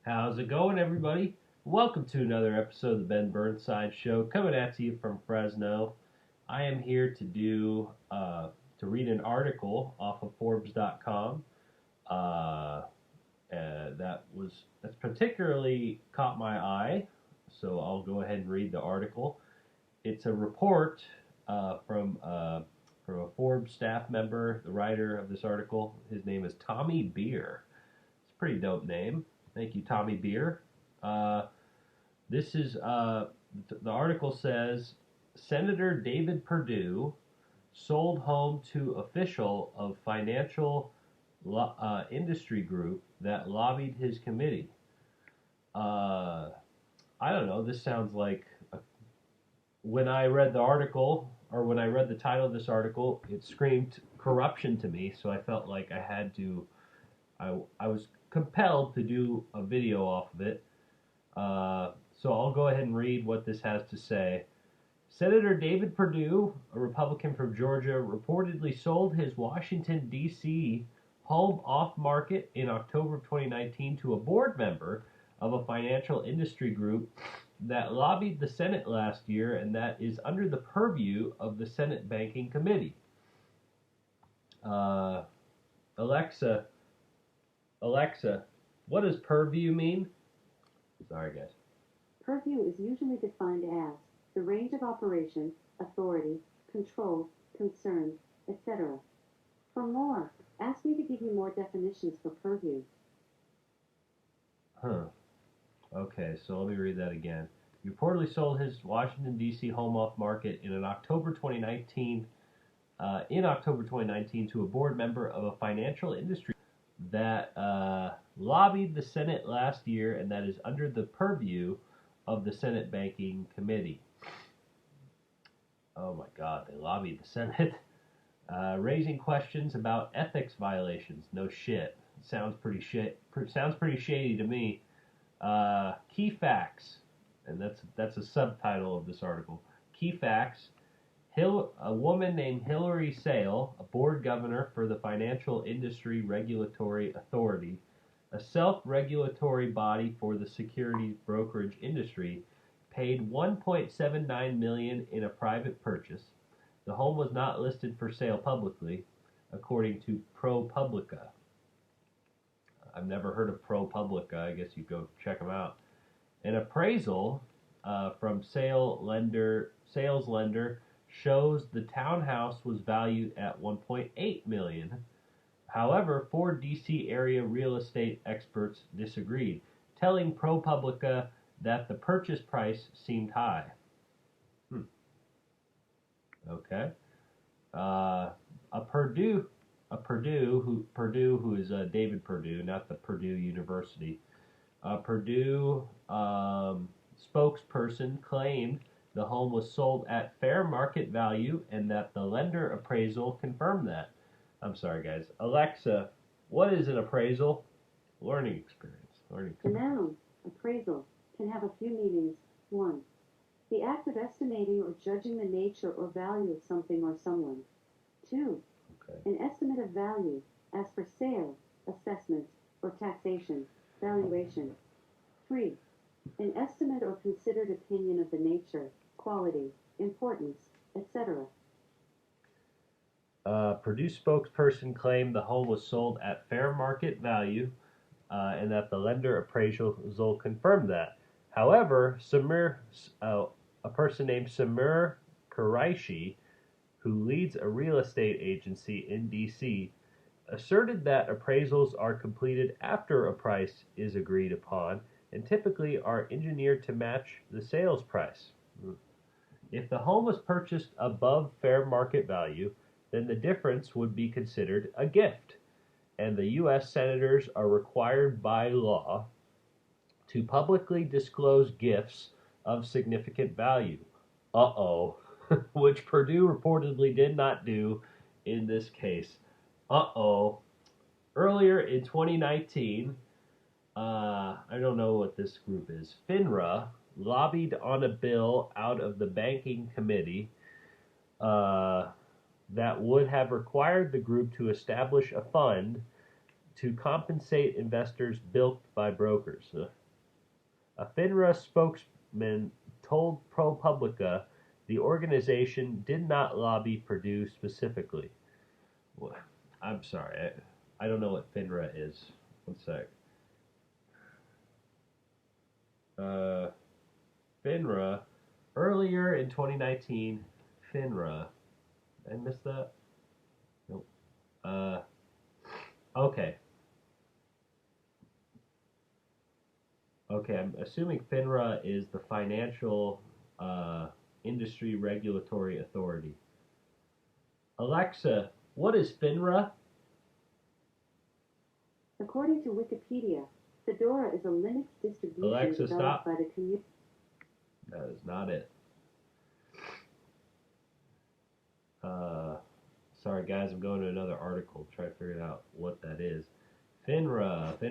How's it going, everybody? Welcome to another episode of the Ben Burnside Show, coming at you from Fresno. I am here to read an article off of Forbes.com. Uh, that's particularly caught my eye, so I'll go ahead and read the article. It's a report from a Forbes staff member, the writer of this article. His name is Tommy Beer. It's a pretty dope name. Thank you, Tommy Beer. Uh, this is the article says Senator David Perdue sold home to official of financial industry group that lobbied his committee. Uh, I don't know. This sounds like when I read the article or when I read the title of this article, it screamed corruption to me. So I felt like I had to. I was compelled to do a video off of it. So I'll go ahead and read what this has to say. Senator David Perdue, a Republican from Georgia, reportedly sold his Washington, D.C. home off market in October of 2019 to a board member of a financial industry group that lobbied the Senate last year and that is under the purview of the Senate Banking Committee. Uh, Alexa, Alexa, what does purview mean? Sorry, guys. Purview is usually defined as the range of operation, authority, control, concern, etc. For more, ask me to give you more definitions for purview. Okay, so let me read that again. He reportedly sold his Washington, D.C. home off market in October 2019 to a board member of a financial industry that lobbied the Senate last year and that is under the purview of the Senate Banking Committee. Oh my God, they lobbied the Senate, raising questions about ethics violations. No shit. Sounds pretty shady to me. Key facts, and that's a subtitle of this article. Key facts. A woman named Hillary Sale, a board governor for the Financial Industry Regulatory Authority, a self-regulatory body for the securities brokerage industry, paid $1.79 million in a private purchase. The home was not listed for sale publicly, according to ProPublica. I've never heard of ProPublica. I guess you go check them out. An appraisal from sales lender shows the townhouse was valued at $1.8 million. However, four D.C. area real estate experts disagreed, telling ProPublica that the purchase price seemed high. Okay. Purdue, who is David Perdue, not the Purdue University. Purdue spokesperson claimed the home was sold at fair market value and that the lender appraisal confirmed that. I'm sorry, guys. Alexa, what is an appraisal? Learning experience. The noun, appraisal, can have a few meanings. 1. The act of estimating or judging the nature or value of something or someone. 2. Okay. An estimate of value, as for sale, assessment, or taxation, valuation. 3. An estimate or considered opinion of the nature, quality, importance, etc. Purdue spokesperson claimed the home was sold at fair market value and that the lender appraisal confirmed that. However, a person named Samir Qureshi, who leads a real estate agency in D.C., asserted that appraisals are completed after a price is agreed upon and typically are engineered to match the sales price. If the home was purchased above fair market value, then the difference would be considered a gift, and the U.S. senators are required by law to publicly disclose gifts of significant value. Which Purdue reportedly did not do in this case. Earlier in 2019, I don't know what this group is, FINRA lobbied on a bill out of the Banking Committee that would have required the group to establish a fund to compensate investors bilked by brokers. A FINRA spokesman told ProPublica the organization did not lobby Perdue specifically. Well, I'm sorry, I don't know what FINRA is. One sec. FINRA, earlier in 2019, FINRA. Did I miss that? Nope. Okay. Okay, I'm assuming FINRA is the Financial Industry Regulatory Authority. Alexa, what is FINRA? According to Wikipedia, Fedora is a Linux distribution Alexa, developed stop. by the community. That is not it. Sorry guys, I'm going to another article to try to figure out what that is. FINRA. Let's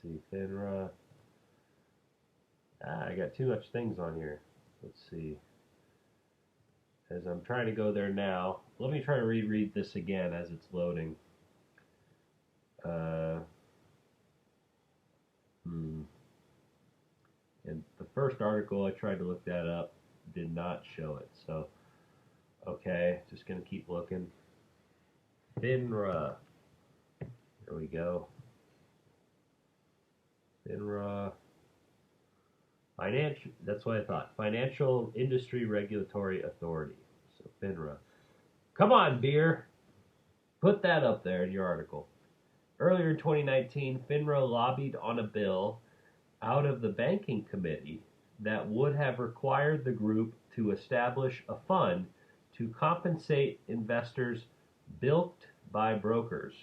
see, FINRA. I got too much things on here. Let's see. As I'm trying to go there now, let me try to reread this again as it's loading. And the first article I tried to look that up did not show it. So, okay, just gonna keep looking. FINRA. There we go. FINRA. That's what I thought. Financial Industry Regulatory Authority. So FINRA. Come on, beer. Put that up there in your article. Earlier in 2019, FINRA lobbied on a bill out of the Banking Committee that would have required the group to establish a fund to compensate investors bilked by brokers.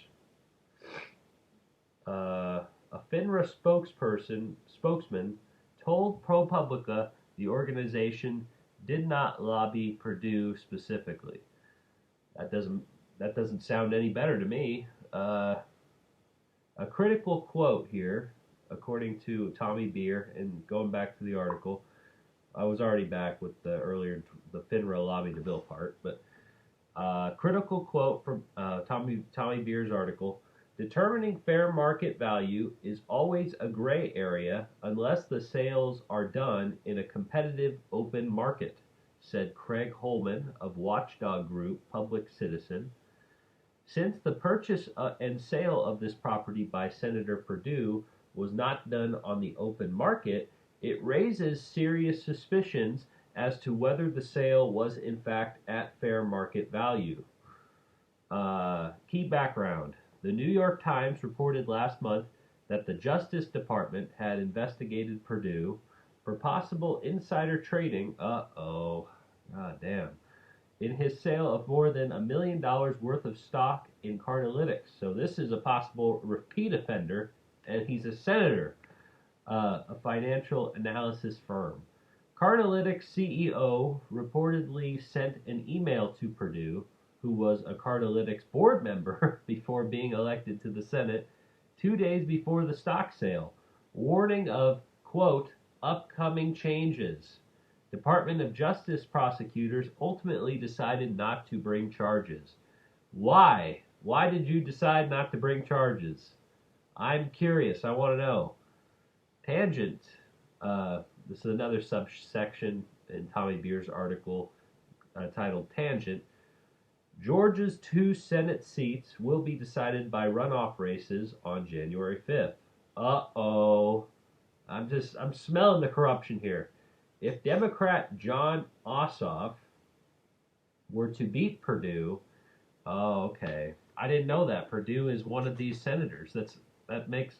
A FINRA spokesman told ProPublica the organization did not lobby Perdue specifically. That doesn't sound any better to me. A critical quote here, according to Tommy Beer, and going back to the article, I was already back with the FINRA lobby the bill part, but critical quote from Tommy Beer's article: determining fair market value is always a gray area unless the sales are done in a competitive open market, said Craig Holman of watchdog group Public Citizen. Since the purchase and sale of this property by Senator Perdue was not done on the open market, it raises serious suspicions as to whether the sale was in fact at fair market value. Key background. The New York Times reported last month that the Justice Department had investigated Perdue for possible insider trading, in his sale of more than $1 million worth of stock in Carnalytics. So this is a possible repeat offender, and he's a senator, a financial analysis firm. Carnalytics CEO reportedly sent an email to Perdue, who was a Carnalytics board member before being elected to the Senate, 2 days before the stock sale, warning of, quote, upcoming changes. Department of Justice prosecutors ultimately decided not to bring charges. Why? Why did you decide not to bring charges? I'm curious. I want to know. Tangent. This is another subsection in Tommy Beer's article titled Tangent. Georgia's 2 Senate seats will be decided by runoff races on January 5th. Uh-oh. I'm smelling the corruption here. If Democrat John Ossoff were to beat Perdue, oh, okay. I didn't know that. Perdue is one of these senators. That makes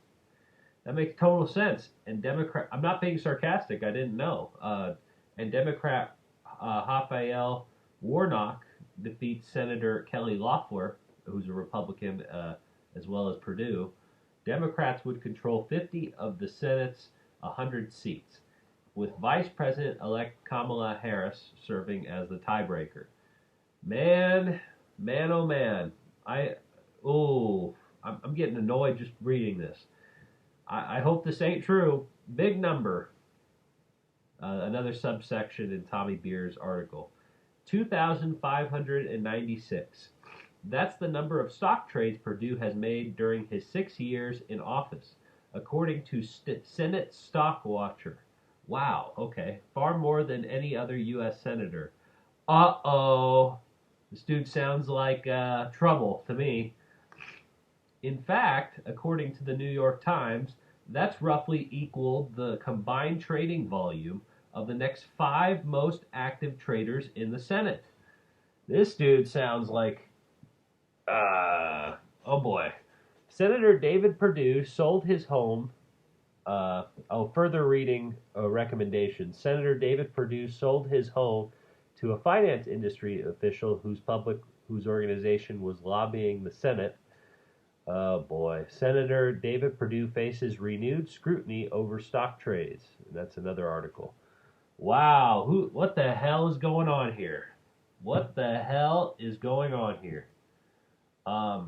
total sense. And Democrat, I'm not being sarcastic. I didn't know. And Democrat Raphael Warnock defeats Senator Kelly Loeffler, who's a Republican, as well as Perdue. Democrats would control 50 of the Senate's 100 seats, with Vice President-elect Kamala Harris serving as the tiebreaker. Man, oh man. I'm getting annoyed just reading this. I hope this ain't true. Big number. Another subsection in Tommy Beer's article. 2,596. That's the number of stock trades Perdue has made during his 6 years in office, according to Senate Stock Watcher. Wow, okay. Far more than any other U.S. senator. Uh-oh. This dude sounds like trouble to me. In fact, according to the New York Times, that's roughly equaled the combined trading volume of the next 5 most active traders in the Senate. This dude sounds like, oh boy. Senator David Perdue sold his home. Further reading recommendations. Senator David Perdue sold his home to a finance industry official whose organization was lobbying the Senate. Oh boy. Senator David Perdue faces renewed scrutiny over stock trades. That's another article. Wow, what the hell is going on here? What the hell is going on here? I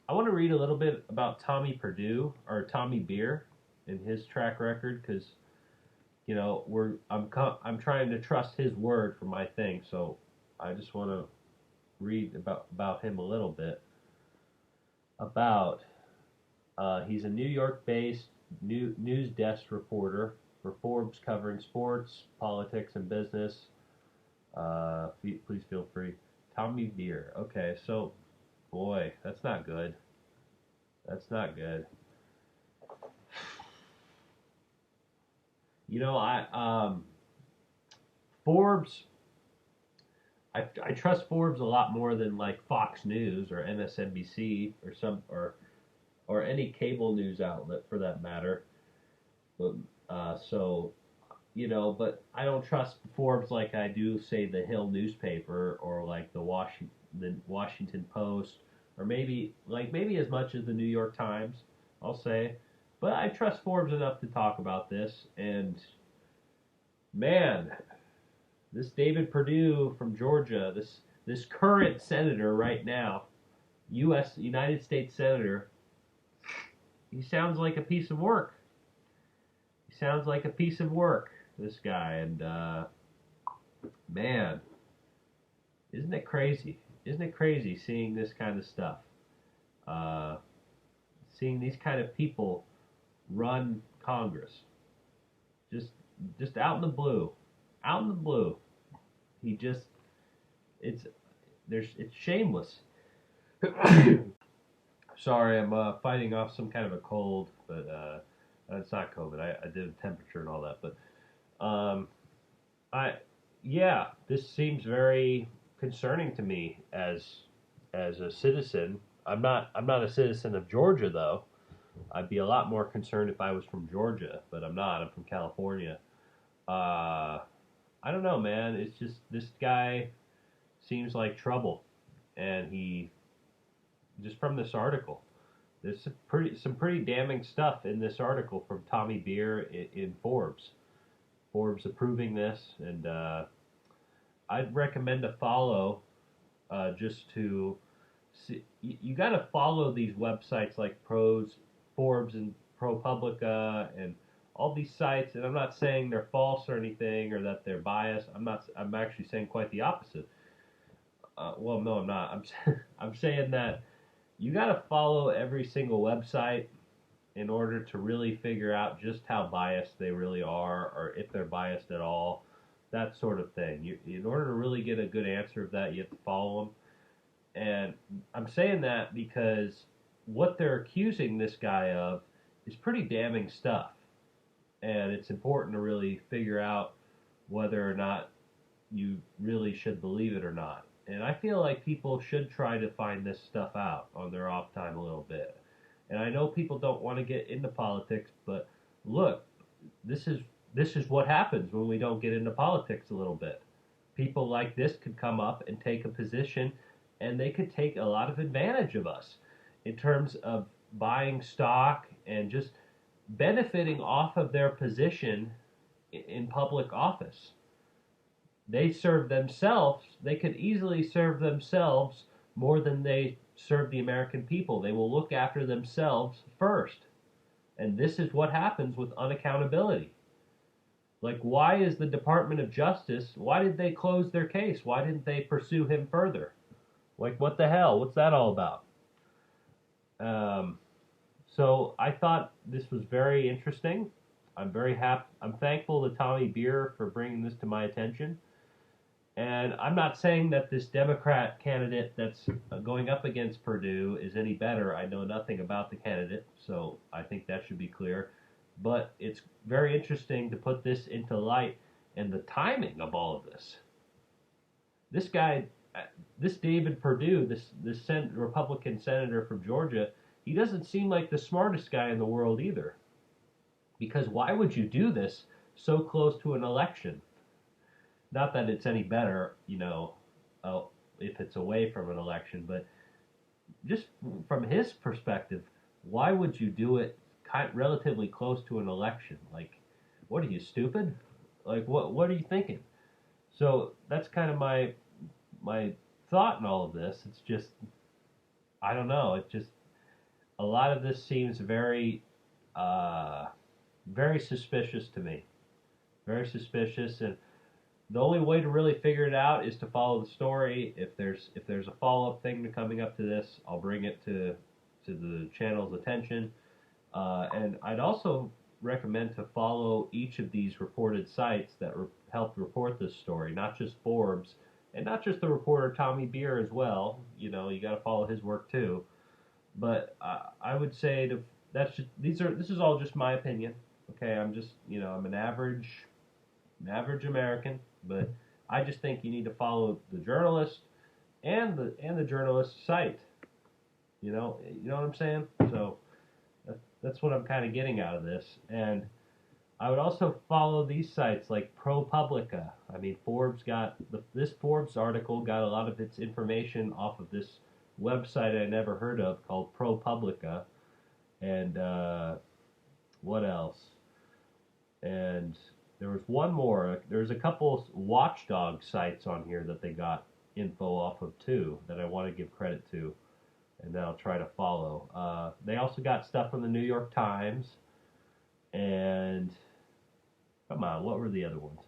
want to read a little bit about Tommy Beer and his track record, because I'm trying to trust his word for my thing, so I just want to read about him a little bit. He's a New York-based news desk reporter for Forbes, covering sports, politics, and business. Please feel free. Tommy Beer. Okay, so boy, that's not good. That's not good. Forbes. I trust Forbes a lot more than like Fox News or MSNBC or any cable news outlet for that matter. But but I don't trust Forbes like I do, say, the Hill newspaper or like the Washington Post, or maybe as much as the New York Times, I'll say. But I trust Forbes enough to talk about this. And man, this David Perdue from Georgia, this current senator right now, United States Senator, he sounds like a piece of work. This guy. And man, isn't it crazy? Isn't it crazy seeing this kind of stuff? Seeing these kind of people run Congress. Just out in the blue. It's shameless. Sorry, I'm fighting off some kind of a cold, but it's not COVID. I did a temperature and all that, but this seems very concerning to me as a citizen. I'm not a citizen of Georgia, though. I'd be a lot more concerned if I was from Georgia, but I'm not. I'm from California. I don't know, man. It's just this guy seems like trouble, and he just from this article. There's some pretty damning stuff in this article from Tommy Beer in Forbes. Forbes approving this, and I'd recommend to follow just to see. You got to follow these websites like Forbes and ProPublica and all these sites. And I'm not saying they're false or anything or that they're biased. I'm actually saying quite the opposite. Well, no, I'm not. I'm saying that you got to follow every single website in order to really figure out just how biased they really are, or if they're biased at all, that sort of thing. In order to really get a good answer of that, you have to follow them. And I'm saying that because what they're accusing this guy of is pretty damning stuff. And it's important to really figure out whether or not you really should believe it or not. And I feel like people should try to find this stuff out on their off time a little bit. And I know people don't want to get into politics, but look, this is what happens when we don't get into politics a little bit. People like this could come up and take a position, and they could take a lot of advantage of us in terms of buying stock and just benefiting off of their position in public office. They serve themselves. They could easily serve themselves more than they serve the American people. They will look after themselves first. And this is what happens with unaccountability. Like, why is the Department of Justice, why did they close their case? Why didn't they pursue him further? Like, what the hell? What's that all about? So I thought this was very interesting. I'm very happy. I'm thankful to Tommy Beer for bringing this to my attention. And I'm not saying that this Democrat candidate that's going up against Perdue is any better. I know nothing about the candidate, so I think that should be clear. But it's very interesting to put this into light and the timing of all of this. This guy, this David Perdue, this Republican senator from Georgia, he doesn't seem like the smartest guy in the world either. Because why would you do this so close to an election? Not that it's any better, if it's away from an election, but just from his perspective, why would you do it relatively close to an election? Like, what are you, stupid? Like, what are you thinking? So that's kind of my thought in all of this. It's just, I don't know. It just, a lot of this seems very, very suspicious to me. Very suspicious, and the only way to really figure it out is to follow the story. If there's a follow-up thing coming up to this, I'll bring it to the channel's attention. And I'd also recommend to follow each of these reported sites that helped report this story, not just Forbes, and not just the reporter Tommy Beer as well. You got to follow his work too. But I would say this is all just my opinion. Okay, I'm just I'm an average American, but I just think you need to follow the journalist and the journalist site. You know what I'm saying? So that's what I'm kind of getting out of this. And I would also follow these sites like ProPublica. I mean, this Forbes article got a lot of its information off of this website I never heard of called ProPublica. And what else? And there was one more. There's a couple watchdog sites on here that they got info off of too that I want to give credit to, and that I'll try to follow. They also got stuff from the New York Times, and come on, what were the other ones?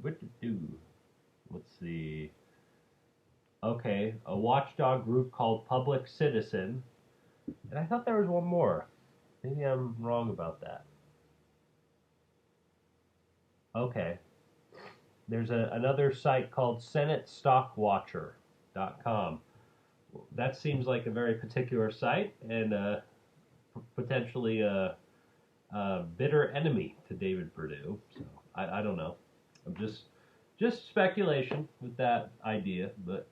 What to do? Let's see. Okay, a watchdog group called Public Citizen. And I thought there was one more. Maybe I'm wrong about that. Okay. There's another site called SenateStockWatcher.com. That seems like a very particular site and potentially a bitter enemy to David Perdue. So I don't know. I'm just speculation with that idea, but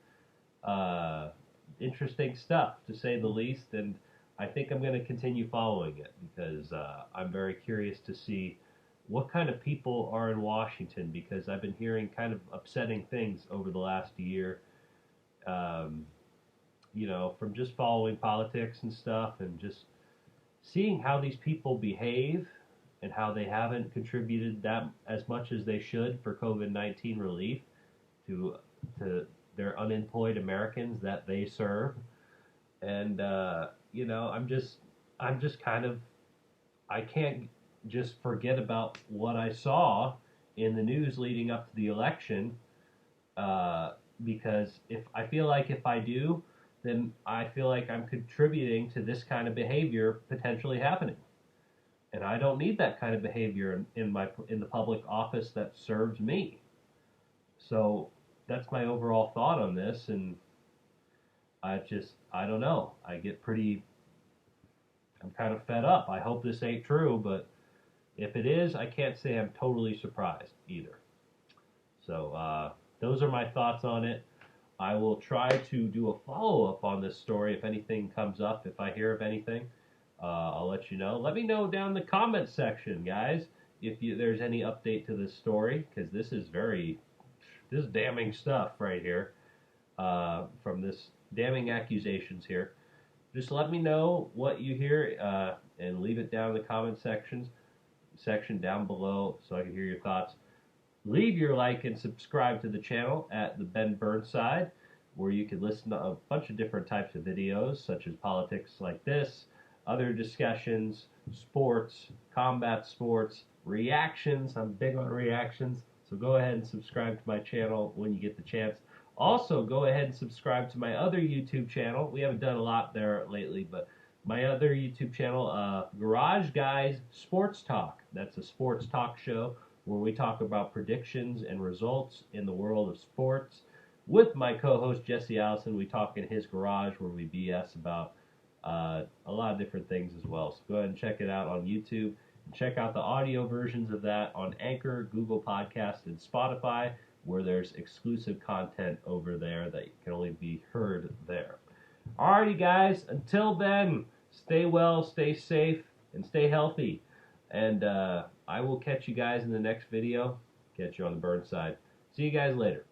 interesting stuff to say the least, and I think I'm going to continue following it because I'm very curious to see what kind of people are in Washington, because I've been hearing kind of upsetting things over the last year, from just following politics and stuff and just seeing how these people behave and how they haven't contributed that as much as they should for COVID-19 relief to their unemployed Americans that they serve. And I'm just kind of, I can't just forget about what I saw in the news leading up to the election, because if I do, then I feel like I'm contributing to this kind of behavior potentially happening. And I don't need that kind of behavior in the public office that serves me. So that's my overall thought on this, and I don't know. I'm kind of fed up. I hope this ain't true, but if it is, I can't say I'm totally surprised either. So those are my thoughts on it. I will try to do a follow-up on this story if anything comes up, if I hear of anything. I'll let you know. Let me know down in the comment section, guys, if there's any update to this story, because this is damning stuff right here, from this damning accusations here. Just let me know what you hear, and leave it down in the comment sections. section down below so I can hear your thoughts. Leave your like and subscribe to the channel at the Ben Burnside, where you can listen to a bunch of different types of videos, such as politics like this, other discussions, sports, combat sports, reactions. I'm big on reactions, so go ahead and subscribe to my channel when you get the chance. Also, go ahead and subscribe to my other YouTube channel. We haven't done a lot there lately, but my other YouTube channel, Garage Guys Sports Talk. That's a sports talk show where we talk about predictions and results in the world of sports. With my co-host Jesse Allison, we talk in his garage where we BS about a lot of different things as well. So go ahead and check it out on YouTube. And check out the audio versions of that on Anchor, Google Podcast, and Spotify, where there's exclusive content over there that can only be heard there. Alrighty, guys. Until then, stay well, stay safe, and stay healthy. And I will catch you guys in the next video. Catch you on the Burnside. See you guys later.